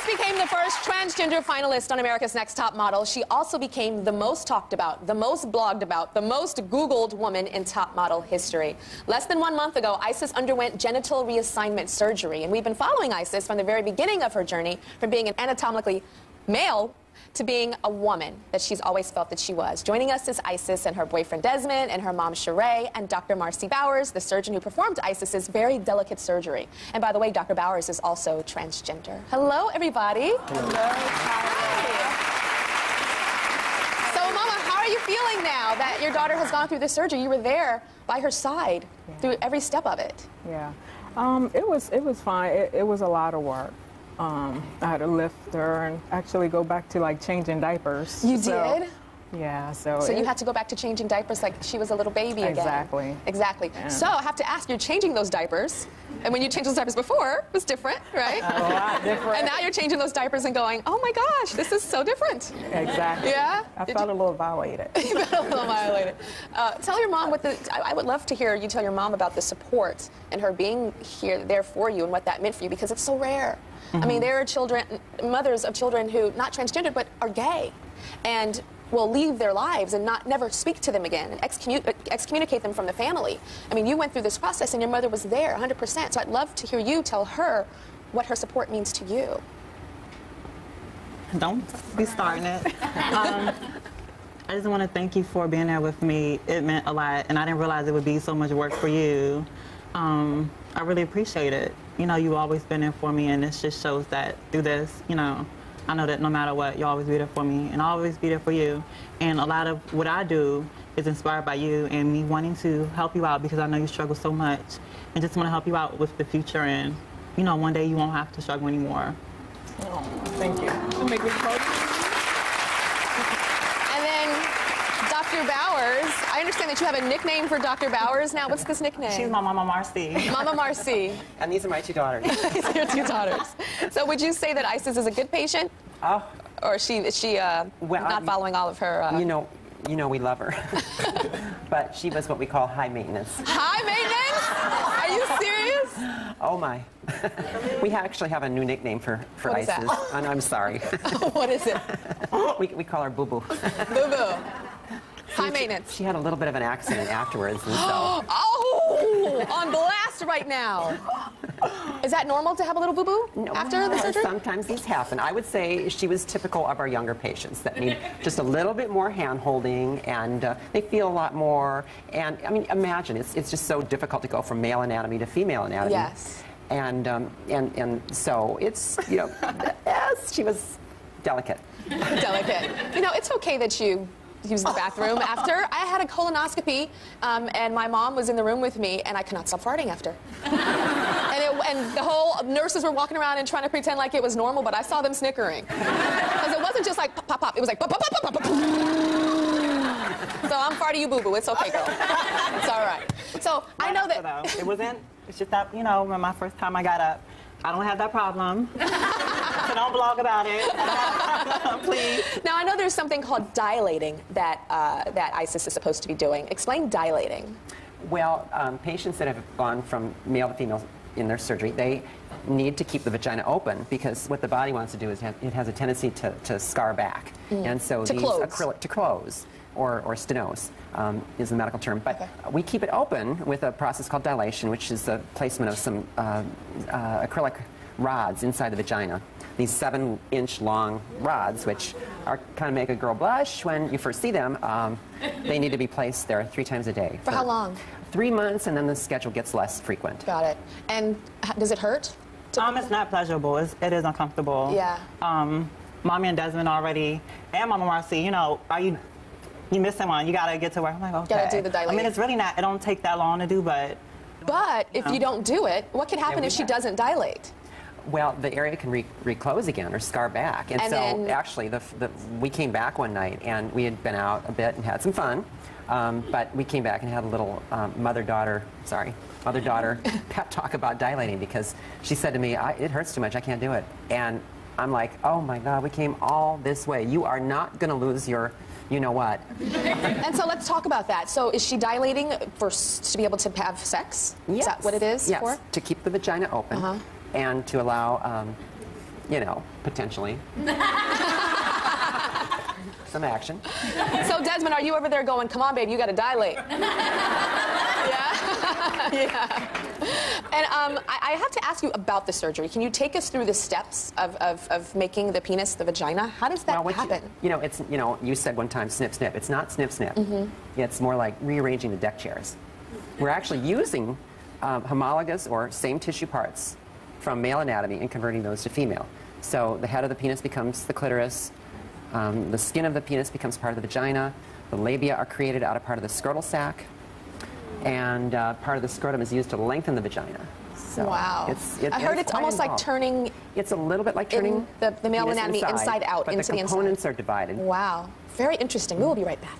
became the first transgender finalist on America's Next Top Model, she also became the most talked about, the most blogged about, the most Googled woman in top model history. Less than 1 month ago, Isis underwent genital reassignment surgery, and we've been following Isis from the very beginning of her journey, from being an anatomically male to being a woman that she's always felt that she was. Joining us is Isis and her boyfriend Desmond and her mom Sheree and Dr. Marcy Bowers, the surgeon who performed Isis's very delicate surgery. And by the way, Dr. Bowers is also transgender. Hello, everybody. Hello. Hi. So, Mama, how are you feeling now that your daughter has gone through this surgery? You were there by her side through every step of it. Yeah. It was fine. It was a lot of work. I had to lift her and actually go back to like changing diapers. You did? Yeah, so you had to go back to changing diapers like she was a little baby again. Exactly. Exactly. Yeah. So I have to ask, you're changing those diapers, and when you changed those diapers before, it was different, right? A lot different. And now you're changing those diapers and going, oh my gosh, this is so different. Exactly. Yeah? I felt a little violated. You felt a little violated. Tell your mom I would love to hear you tell your mom about the support and her being there for you and what that meant for you, because it's so rare. I mean, there are mothers of children who, not transgendered, but are gay, and will leave their lives and never speak to them again and excommunicate them from the family. I mean, you went through this process and your mother was there 100%, so I'd love to hear you tell her what her support means to you. Don't be starting it. I just want to thank you for being there with me. It meant a lot, and I didn't realize it would be so much work for you. I really appreciate it. You know, you've always been there for me, and this just shows that through this, you know, I know that no matter what, you'll always be there for me, and I'll always be there for you. And a lot of what I do is inspired by you and me wanting to help you out, because I know you struggle so much, and just want to help you out with the future, and, you know, one day you won't have to struggle anymore. Oh, thank you. You make me proud. And then Dr. Bowers, I understand that you have a nickname for Dr. Bowers now. What's this nickname? She's my Mama Marcy. Mama Marcy. And these are my two daughters. These are your two daughters. So would you say that Isis is a good patient? Or is she not following all of her... You know we love her. But she was what we call high maintenance. High maintenance? Are you serious? Oh, my. We actually have a new nickname for Isis. And I'm sorry. What is it? We call her Boo Boo. Boo Boo. High maintenance. She had a little bit of an accident afterwards. And so. Oh! On blast right now. Is that normal to have a little boo-boo after the surgery? Sometimes these happen. I would say she was typical of our younger patients that need just a little bit more hand-holding, and they feel a lot more. And, I mean, imagine, it's just so difficult to go from male anatomy to female anatomy. Yes. And so it's, you know, yes, she was delicate. Delicate. You know, it's okay that you use the bathroom after. I had a colonoscopy, and my mom was in the room with me, and I could not stop farting after. And the whole nurses were walking around and trying to pretend like it was normal, but I saw them snickering. Because it wasn't just like pop, pop, pop. It was like pop, pop, pop, pop, pop. So I'm farting you boo-boo. It's okay, girl. It's all right. So I know that... It's just that, you know, when my first time I got up, I don't have that problem. So don't blog about it. Please. Now, I know there's something called dilating that Isis is supposed to be doing. Explain dilating. Well, patients that have gone from male to female in their surgery, they need to keep the vagina open, because what the body wants to do is it has a tendency to scar back. And so these acrylic to close. Or stenose is the medical term. But we keep it open with a process called dilation, which is the placement of some acrylic rods inside the vagina. These 7-inch long rods, which kind of make a girl blush when you first see them, they need to be placed there 3 times a day. For how long? 3 months, and then the schedule gets less frequent. Got it. And does it hurt? It's not pleasurable. It is uncomfortable. Yeah. Mommy and Desmond already, and Mama Marcy, you know, you missing one. You gotta get to work. I'm like, okay. Gotta do the dilating. I mean, it's really not. It don't take that long to do, but. But if you don't do it, what could happen if she doesn't dilate? Well, the area can reclose again or scar back. And so actually, we came back one night, and we had been out a bit and had some fun. But we came back and had a little mother-daughter pep talk about dilating, because she said to me, it hurts too much, I can't do it. And I'm like, oh my God, we came all this way. You are not going to lose your you know what. And so let's talk about that. So is she dilating to be able to have sex? Yes. Is that what it is yes. for? To keep the vagina open and to allow you know, potentially. Some action. So, Desmond, are you over there going, come on, babe, you got to dilate? Yeah? Yeah. And I have to ask you about the surgery. Can you take us through the steps of making the penis the vagina? How does that happen? It's, you said one time snip, snip. It's not snip, snip. It's more like rearranging the deck chairs. We're actually using homologous or same tissue parts from male anatomy and converting those to female. So the head of the penis becomes the clitoris. The skin of the penis becomes part of the vagina. The labia are created out of part of the scrotal sac. And part of the scrotum is used to lengthen the vagina. So wow. I heard it's almost like turning... It's a little bit like turning the male anatomy inside out into the inside. But the components are divided. Wow. Very interesting. We will be right back.